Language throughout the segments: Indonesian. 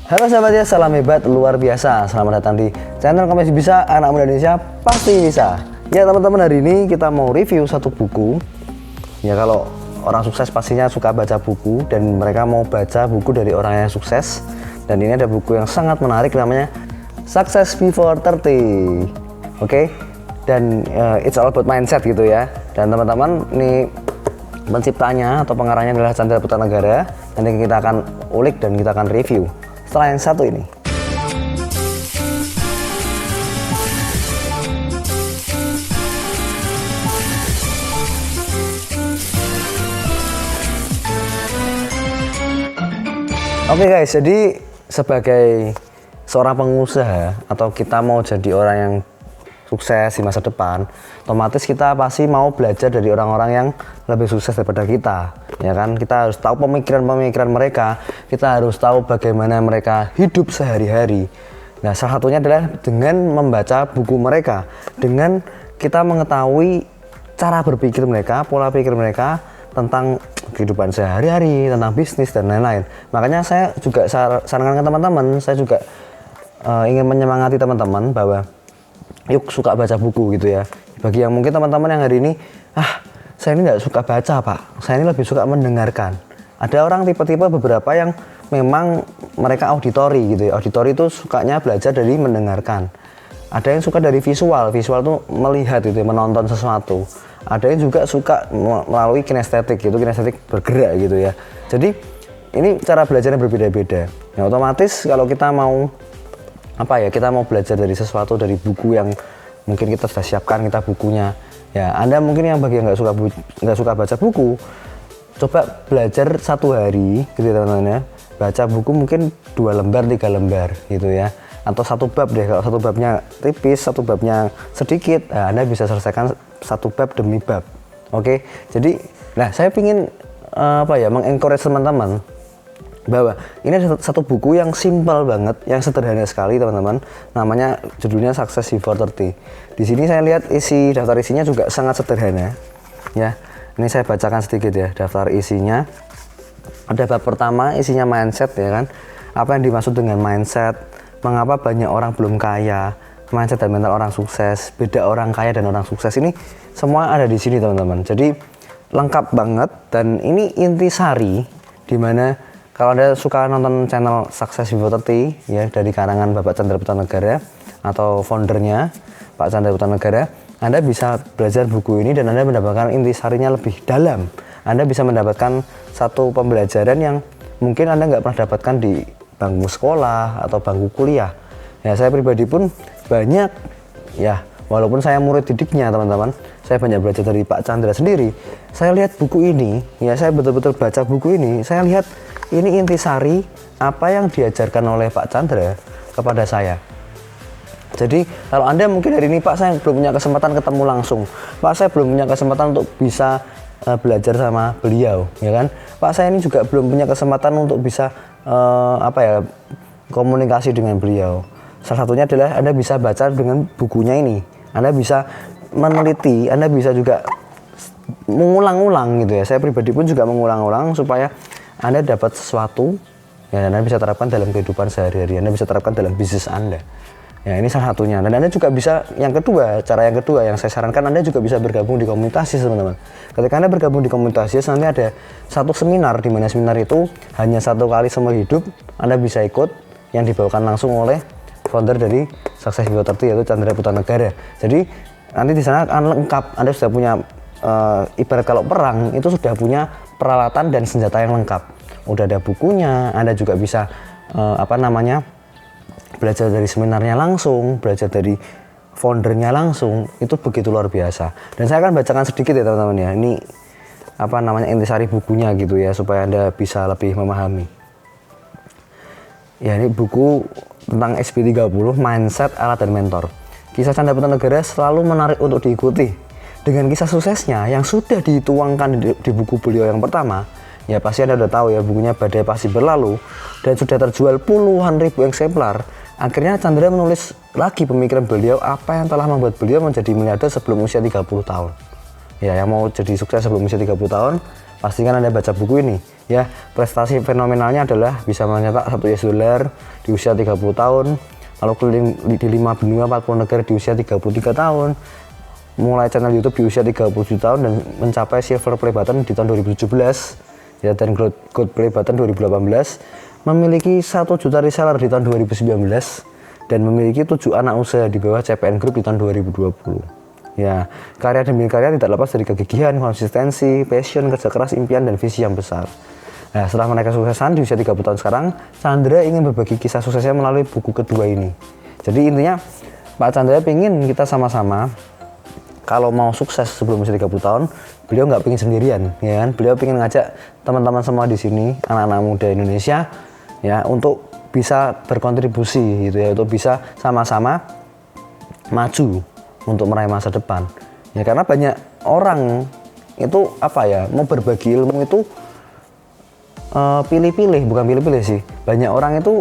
Halo sahabat ya, salam hebat luar biasa. Selamat datang di channel Komisi Bisa, anak muda Indonesia pasti bisa. Ya teman-teman, hari ini kita mau review satu buku. Ya kalau orang sukses pastinya suka baca buku, dan mereka mau baca buku dari orang yang sukses. Dan ini ada buku yang sangat menarik, namanya Success Before 30. Oke? Dan it's all about mindset gitu ya. Dan teman-teman, ini penciptanya atau pengarangnya adalah Tjandra Putranegara. Nanti kita akan ulik dan kita akan review setelah yang satu ini. Oke guys, jadi sebagai seorang pengusaha atau kita mau jadi orang yang sukses di masa depan, otomatis kita pasti mau belajar dari orang-orang yang lebih sukses daripada kita, ya kan? Kita harus tahu pemikiran-pemikiran mereka, kita harus tahu bagaimana mereka hidup sehari-hari. Nah, salah satunya adalah dengan membaca buku mereka, dengan kita mengetahui cara berpikir mereka, pola pikir mereka tentang kehidupan sehari-hari, tentang bisnis dan lain-lain. Makanya saya juga sarankan ke teman-teman, saya juga ingin menyemangati teman-teman bahwa yuk suka baca buku gitu ya. Bagi yang mungkin teman-teman yang hari ini, saya ini nggak suka baca pak, saya ini lebih suka mendengarkan. Ada orang tipe-tipe beberapa yang memang mereka auditori gitu ya. Auditori itu sukanya belajar dari mendengarkan. Ada yang suka dari visual tuh melihat gitu ya, menonton sesuatu. Ada yang juga suka melalui kinestetik gitu, kinestetik bergerak gitu ya. Jadi ini cara belajarnya berbeda-beda. Nah, otomatis kalau kita mau kita mau belajar dari sesuatu, dari buku yang mungkin kita sudah siapkan kita bukunya. Ya, Anda mungkin yang bagi yang nggak suka baca buku, coba belajar satu hari gitu teman-teman ya. Baca buku mungkin 2 lembar, 3 lembar gitu ya. Atau satu bab deh, kalau satu babnya tipis, satu babnya sedikit, Anda bisa selesaikan satu bab demi bab. Oke. Jadi, saya ingin mengencourage teman-teman bahwa ini ada satu buku yang simpel banget, yang sederhana sekali teman-teman. Namanya, judulnya Success Before 30. Di sini saya lihat daftar isinya juga sangat sederhana. Ya, ini saya bacakan sedikit ya daftar isinya. Ada bab pertama isinya mindset ya kan. Apa yang dimaksud dengan mindset? Mengapa banyak orang belum kaya? Mindset dan mental orang sukses. Beda orang kaya dan orang sukses, ini semua ada di sini teman-teman. Jadi lengkap banget, dan ini intisari dimana kalau Anda suka nonton channel Success Before 30 ya, dari karangan Bapak Tjandra Putranegara atau foundernya Pak Tjandra Putranegara, Anda bisa belajar buku ini dan Anda mendapatkan intisarinya lebih dalam. Anda bisa mendapatkan satu pembelajaran yang mungkin Anda nggak pernah dapatkan di bangku sekolah atau bangku kuliah. Ya, saya pribadi pun banyak ya, walaupun saya murid didiknya teman-teman, saya banyak belajar dari Pak Tjandra sendiri. Saya lihat buku ini, ya saya betul-betul baca buku ini, saya lihat ini intisari apa yang diajarkan oleh Pak Tjandra kepada saya. Jadi kalau Anda mungkin hari ini, Pak, saya belum punya kesempatan ketemu langsung, Pak, saya belum punya kesempatan untuk bisa belajar sama beliau, ya kan, Pak, saya ini juga belum punya kesempatan untuk bisa komunikasi dengan beliau. Salah satunya adalah Anda bisa baca dengan bukunya ini. Anda bisa meneliti, Anda bisa juga mengulang-ulang gitu ya. Saya pribadi pun juga mengulang-ulang supaya Anda dapat sesuatu ya, Anda bisa terapkan dalam kehidupan sehari-hari, Anda bisa terapkan dalam bisnis Anda. Ya, ini salah satunya. Dan Anda juga bisa, cara yang kedua yang saya sarankan, Anda juga bisa bergabung di komunitas teman-teman. Ketika Anda bergabung di komunitas, nanti ada satu seminar, di mana seminar itu hanya 1 kali seumur hidup, Anda bisa ikut, yang dibawakan langsung oleh founder dari Success Before 30, yaitu Tjandra Putranegara. Jadi nanti di sana akan lengkap, Anda sudah punya ibarat kalau perang itu sudah punya peralatan dan senjata yang lengkap. Udah ada bukunya, Anda juga bisa belajar dari seminarnya langsung, belajar dari foundernya langsung. Itu begitu luar biasa. Dan saya akan bacakan sedikit ya teman-teman ya. Ini intisari bukunya gitu ya, supaya Anda bisa lebih memahami. Ya, ini buku tentang SP30, Mindset, Alat dan Mentor. Kisah Tjandra Putranegara selalu menarik untuk diikuti. Dengan kisah suksesnya yang sudah dituangkan di buku beliau yang pertama, ya pasti Anda udah tahu ya, bukunya Badai Pasti Berlalu, dan sudah terjual puluhan ribu eksemplar. Akhirnya Tjandra menulis lagi pemikiran beliau, apa yang telah membuat beliau menjadi miliarder sebelum usia 30 tahun. Ya, yang mau jadi sukses sebelum usia 30 tahun, pastikan Anda baca buku ini. Ya, prestasi fenomenalnya adalah bisa mencetak 1 US dollar di usia 30 tahun, lalu keliling di 5 benua 40 negara di usia 33 tahun, mulai channel YouTube di usia 37 tahun dan mencapai silver play button di tahun 2017 ya, dan gold play button 2018, memiliki 1 juta reseller di tahun 2019 dan memiliki 7 anak usaha di bawah CPN Group di tahun 2020. Ya, karya demi karya tidak lepas dari kegigihan, konsistensi, passion, kerja keras, impian, dan visi yang besar. Nah, setelah menaikkan kesuksesan di usia 30 tahun sekarang, Chandra ingin berbagi kisah suksesnya melalui buku kedua ini. Jadi intinya, Pak Chandra ingin kita sama-sama, kalau mau sukses sebelum usia 30 tahun, beliau nggak pengen sendirian, ya kan? Beliau pengen ngajak teman-teman semua di sini, anak-anak muda Indonesia, ya, untuk bisa berkontribusi gitu ya, untuk bisa sama-sama maju untuk meraih masa depan. Ya, karena banyak orang itu mau berbagi ilmu itu pilih-pilih, bukan pilih-pilih sih. Banyak orang itu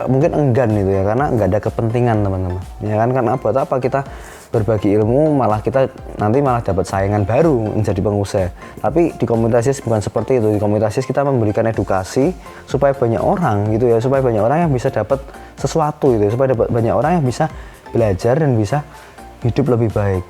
mungkin enggan gitu ya, karena nggak ada kepentingan teman-teman. Ya kan, karena buat apa kita berbagi ilmu, malah kita nanti malah dapat saingan baru menjadi pengusaha. Tapi di komunitas bukan seperti itu. Di komunitas kita memberikan edukasi supaya banyak orang gitu ya, supaya banyak orang yang bisa dapat sesuatu gitu, supaya dapat banyak orang yang bisa belajar dan bisa hidup lebih baik.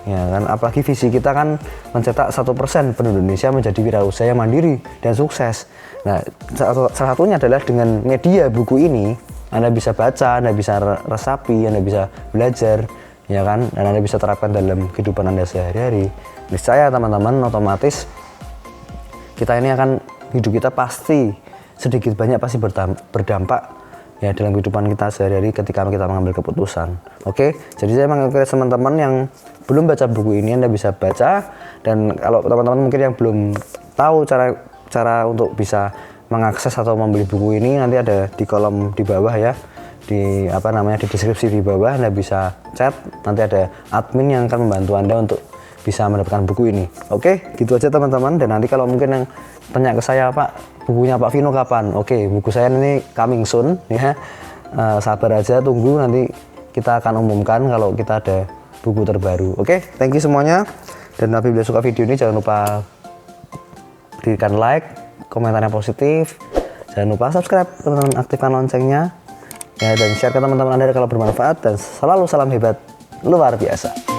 Ya kan, apalagi visi kita kan mencetak 1% penduduk Indonesia menjadi wirausaha yang mandiri dan sukses. Nah, salah satunya adalah dengan media buku ini, Anda bisa baca, Anda bisa resapi, Anda bisa belajar, ya kan, dan Anda bisa terapkan dalam kehidupan Anda sehari-hari. Niscaya teman-teman, otomatis kita ini akan, hidup kita pasti sedikit banyak pasti berdampak ya dalam kehidupan kita sehari-hari ketika kita mengambil keputusan. Oke, jadi saya mengencourage teman-teman yang belum baca buku ini, Anda bisa baca. Dan kalau teman-teman mungkin yang belum tahu cara untuk bisa mengakses atau membeli buku ini, nanti ada di kolom di bawah ya, di di deskripsi di bawah, Anda bisa chat, nanti ada admin yang akan membantu Anda untuk bisa mendapatkan buku ini. Oke, gitu aja teman-teman. Dan nanti kalau mungkin yang tanya ke saya, Pak, bukunya Pak Vino kapan? Oke, buku saya ini coming soon ya. Sabar aja, tunggu, nanti kita akan umumkan kalau kita ada buku terbaru. Oke, thank you semuanya. Dan apabila suka video ini, jangan lupa berikan like, komentarnya positif. Jangan lupa subscribe, teman-teman, aktifkan loncengnya ya, dan share ke teman-teman Anda kalau bermanfaat. Dan selalu salam hebat luar biasa.